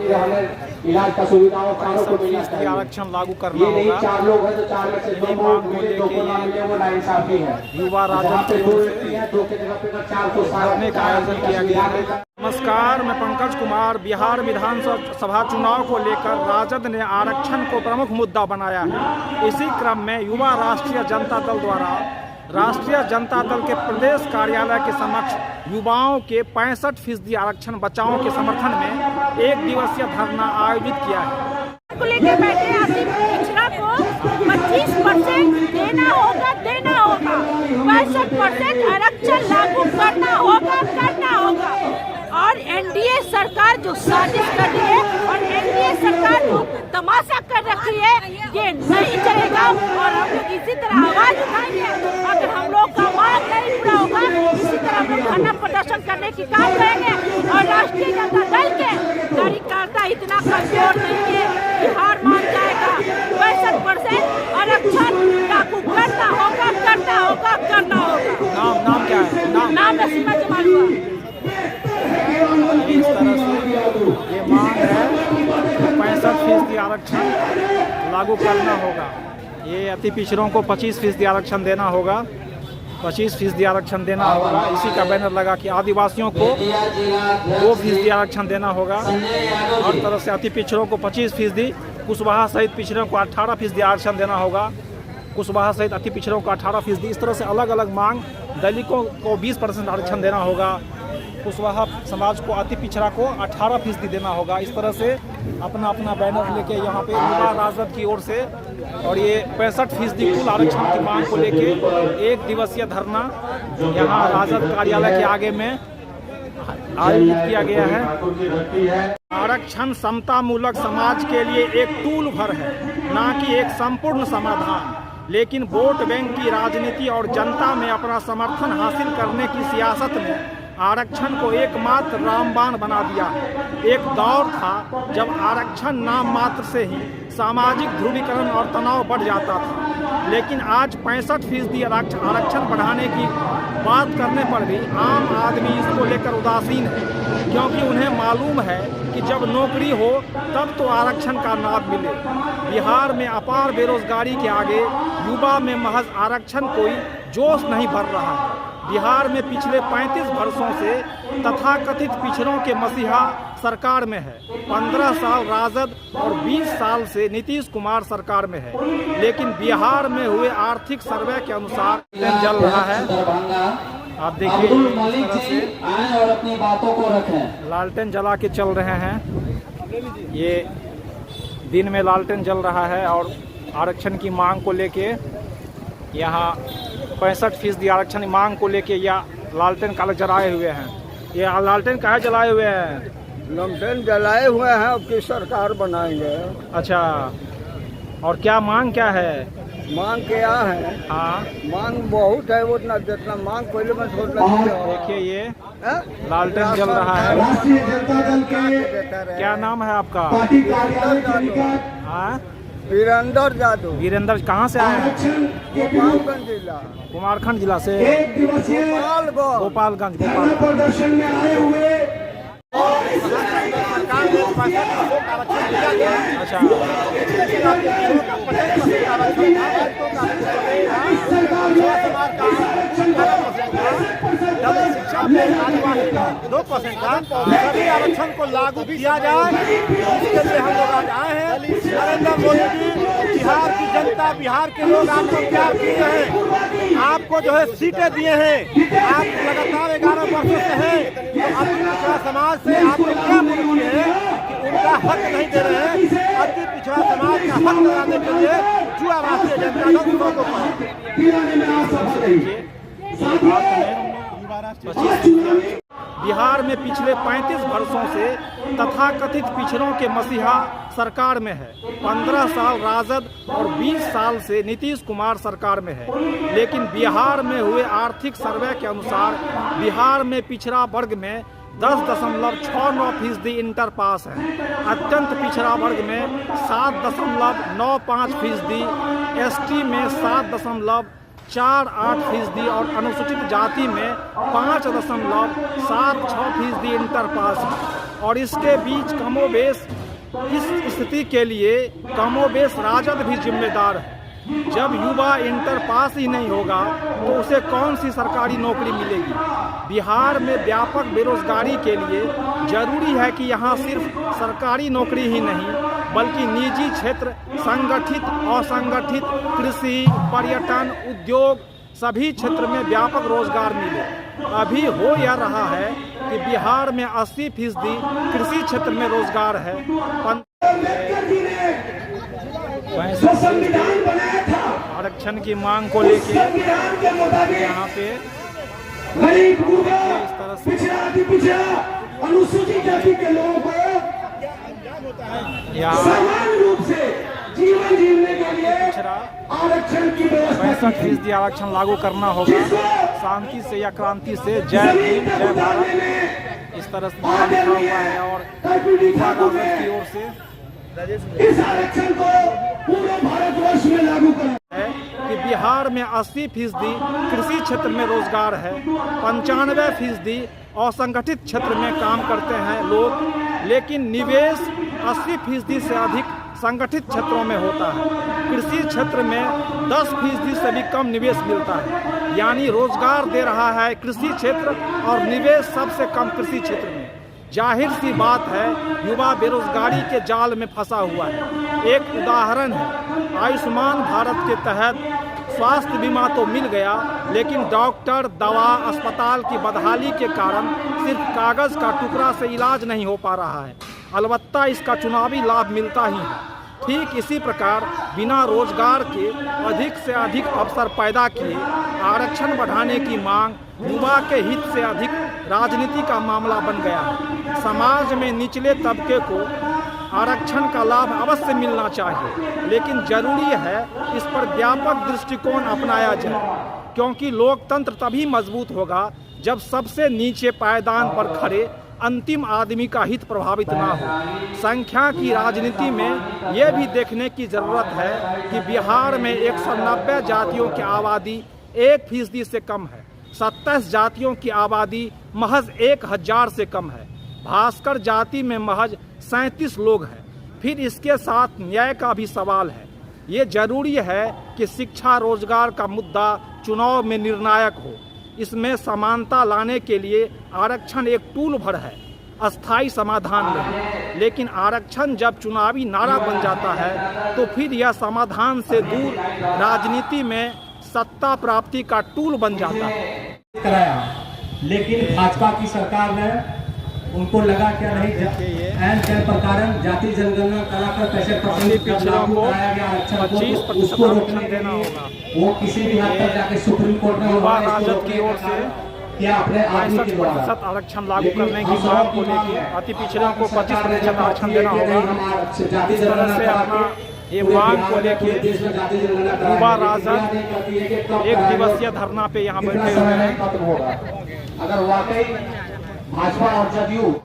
कि हमें इलाज का सुविधाओं चारों को मिलना चाहिए। आरक्षण लागू करना होगा। ये नहीं 4 लोग हैं तो 4 में से 2 को मिले, 2 को ना मिले, वो नाइंसाफी है। युवा राजद पे 2 व्यक्ति हैं, 2 की जगह पे 4 को करने का आयोजन किया गया है। नमस्कार, मैं पंकज कुमार। बिहार विधानसभा चुनाव को लेकर राजद ने आरक्षण को प्रमुख मुद्दा बनाया है। इसी क्रम में युवा राष्ट्रीय जनता दल द्वारा राष्ट्रीय जनता दल के प्रदेश कार्यालय के समक्ष युवाओं के 65% आरक्षण बचाओ के समर्थन में 1 दिवसीय धरना आयोजित किया है। को लेके बैठे पिछड़ा को 25% देना होगा 65% आरक्षण लागू करना होगा। और एनडीए सरकार जो साजिश कर रही है और एनडीए सरकार जो तमाशा कर रखी है, ये नहीं चलेगा। और हम लोग इसी तरह आवाज उठाएंगे। अगर हम लोग का मांग नहीं पूरा होगा, इसी तरह हम लोग धरना प्रदर्शन करने की काम करेंगे। और राष्ट्रीय जनता दल के कार्यकर्ता इतना कमजोर नहीं है, बिहार मान जाएगा। 65% आरक्षण लागू करना होगा। नाम क्या है? नाम नसीमा जमाल हुआ। इस तरह से ये मांग है, 65% आरक्षण लागू करना होगा। ये अति पिछड़ों को 25% आरक्षण देना होगा। 25% आरक्षण देना होगा। इसी का बैनर लगा कि आदिवासियों को 2% आरक्षण देना होगा। हर तरह से अति पिछड़ों को 25%, कुशवाहा सहित पिछड़ों को 18% आरक्षण देना होगा। कुशवाहा सहित अति पिछड़ों को 18%। इस तरह से अलग अलग मांग। दलितों को 20% आरक्षण देना होगा। कुशवाहा समाज को, अति पिछड़ा को 18% देना होगा। इस तरह से अपना अपना बैनर लेके यहाँ पे युवा राजद की ओर से और ये 65% कुल आरक्षण की मांग को लेके 1 दिवसीय धरना यहाँ राजद कार्यालय के आगे में आयोजित किया गया है। आरक्षण समतामूलक समाज के लिए एक टूल भर है, ना कि एक संपूर्ण समाधान। लेकिन वोट बैंक की राजनीति और जनता में अपना समर्थन हासिल करने की सियासत ने आरक्षण को एकमात्र रामबाण बना दिया। एक दौर था जब आरक्षण नाम मात्र से ही सामाजिक ध्रुवीकरण और तनाव बढ़ जाता था। लेकिन आज 65% आरक्षण बढ़ाने की बात करने पर भी आम आदमी इसको लेकर उदासीन है, क्योंकि उन्हें मालूम है कि जब नौकरी हो तब तो आरक्षण का लाभ मिले। बिहार में अपार बेरोजगारी के आगे युवा में महज आरक्षण कोई जोश नहीं भर रहा है। बिहार में पिछले 35 वर्षों से तथाकथित पिछड़ों के मसीहा सरकार में है। 15 साल राजद और 20 साल से नीतीश कुमार सरकार में है। लेकिन बिहार में हुए आर्थिक सर्वे के अनुसार जल रहा है। आप देखिए, और अपनी बातों को रखें। लालटेन जला के चल रहे हैं। ये दिन में लालटेन जल रहा है और आरक्षण की मांग को लेके यहाँ 65% आरक्षण की मांग को लेके या लालटेन काले जलाए हुए हैं। ये लालटेन काहे जलाए हुए हैं? लालटेन जलाए हुए हैं, अब की सरकार बनाएंगे। अच्छा, और क्या मांग क्या है? मांग क्या है? हाँ, मांग बहुत है, उतना जितना मांग पहले में सोच रही। देखिए ये लालटेन जल रहा है। राष्ट्रीय जनता दल के क्या नाम है आपका? पार्टी कार्यालय हाँ, वीरेंद्र जादव। वीरेंद्र कहाँ से आए हैं? गोपालगंज जिला। कुमारखंड जिला से। 1 दिवसीय गोपालगंज। प्रदर्शन में आए हुए अच्छा, सभी आरक्षण को लागू किया जाए, इसके लिए हम लोग आज आए हैं। नरेंद्र मोदी जी, बिहार की जनता, बिहार के लोग आपको प्यार किए हैं, आपको जो है सीटें दिए हैं। आप लगातार 11 वर्षों से हैं, तो अति पिछड़ा समाज से आपने क्या बोली है कि उनका हक नहीं दे रहे हैं। अति पिछड़ा समाज का हक दिलाने के लिए युवा राष्ट्रीय जनता दल को बिहार में पिछले 35 वर्षों से तथाकथित पिछड़ों के मसीहा सरकार में है। 15 साल राजद और 20 साल से नीतीश कुमार सरकार में है। लेकिन बिहार में हुए आर्थिक सर्वे के अनुसार बिहार में पिछड़ा वर्ग में 10.69% इंटर पास है। अत्यंत पिछड़ा वर्ग में 7.95%, एसटी में 7.48% और अनुसूचित जाति में 5.76% इंटर पास है। और इसके बीच कमोबेश इस स्थिति के लिए कमोबेश राजद भी जिम्मेदार है। जब युवा इंटर पास ही नहीं होगा तो उसे कौन सी सरकारी नौकरी मिलेगी। बिहार में व्यापक बेरोजगारी के लिए जरूरी है कि यहाँ सिर्फ सरकारी नौकरी ही नहीं बल्कि निजी क्षेत्र, संगठित, असंगठित, कृषि, पर्यटन, उद्योग सभी क्षेत्र में व्यापक रोजगार मिले। अभी हो यह रहा है कि बिहार में 80% कृषि क्षेत्र में रोजगार है। आरक्षण की मांग को लेकर यहाँ पे इस तरह से अनुसूचित जाति के लोगों को समान रूप से जीवन जीने के लिए आरक्षण की व्यवस्था 65% आरक्षण लागू करना होगा। शांति से या क्रांति से, जय भीम, जय भारत, इस तरह से लिखा हुआ है। और राजद की ओर से इस आरक्षण को पूरे भारतवर्ष में लागू करना है कि बिहार में 80% कृषि क्षेत्र में रोजगार है, 95% असंगठित क्षेत्र में काम करते हैं लोग, लेकिन निवेश 80% से अधिक संगठित क्षेत्रों में होता है। कृषि क्षेत्र में 10% से भी कम निवेश मिलता है, यानी रोजगार दे रहा है कृषि क्षेत्र और निवेश सबसे कम कृषि क्षेत्र में। जाहिर सी बात है युवा बेरोजगारी के जाल में फंसा हुआ है। एक उदाहरण है, आयुष्मान भारत के तहत स्वास्थ्य बीमा तो मिल गया, लेकिन डॉक्टर, दवा, अस्पताल की बदहाली के कारण सिर्फ कागज का टुकड़ा से इलाज नहीं हो पा रहा है। अलबत्ता इसका चुनावी लाभ मिलता ही है। ठीक इसी प्रकार बिना रोजगार के अधिक से अधिक अवसर पैदा किए आरक्षण बढ़ाने की मांग युवा के हित से अधिक राजनीति का मामला बन गया है। समाज में निचले तबके को आरक्षण का लाभ अवश्य मिलना चाहिए, लेकिन जरूरी है इस पर व्यापक दृष्टिकोण अपनाया जाए, क्योंकि लोकतंत्र तभी मजबूत होगा जब सबसे नीचे पायदान पर खड़े अंतिम आदमी का हित प्रभावित ना हो। संख्या की राजनीति में यह भी देखने की जरूरत है कि बिहार में 190 जातियों की आबादी 1% से कम है। 27 जातियों की आबादी महज 1000 से कम है। भास्कर जाति में महज 37 लोग हैं। फिर इसके साथ न्याय का भी सवाल है। ये जरूरी है कि शिक्षा, रोजगार का मुद्दा चुनाव में निर्णायक हो। इसमें समानता लाने के लिए आरक्षण एक टूल भर है, अस्थायी समाधान नहीं। लेकिन आरक्षण जब चुनावी नारा बन जाता है तो फिर यह समाधान से दूर राजनीति में सत्ता प्राप्ति का टूल बन जाता है। कराया, लेकिन भाजपा की सरकार ने उनको लगा क्या नहीं, एन के कारण जाति जनगणना कराकर कैसे पिछड़ों को 25% आरक्षण देना होगा। वो किसी भी हद तक जाके सुप्रीम कोर्ट में युवा राजद की ओर से 65% आरक्षण लागू करने की मांग को लेकर अति पिछड़ों को 25% आरक्षण देना होगा। इस तरह से अपना ये मांग को लेकर युवा राजद 1 दिवसीय धरना पे यहाँ बैठे हुए हैं। अगर वाकई भाजपा और जदयू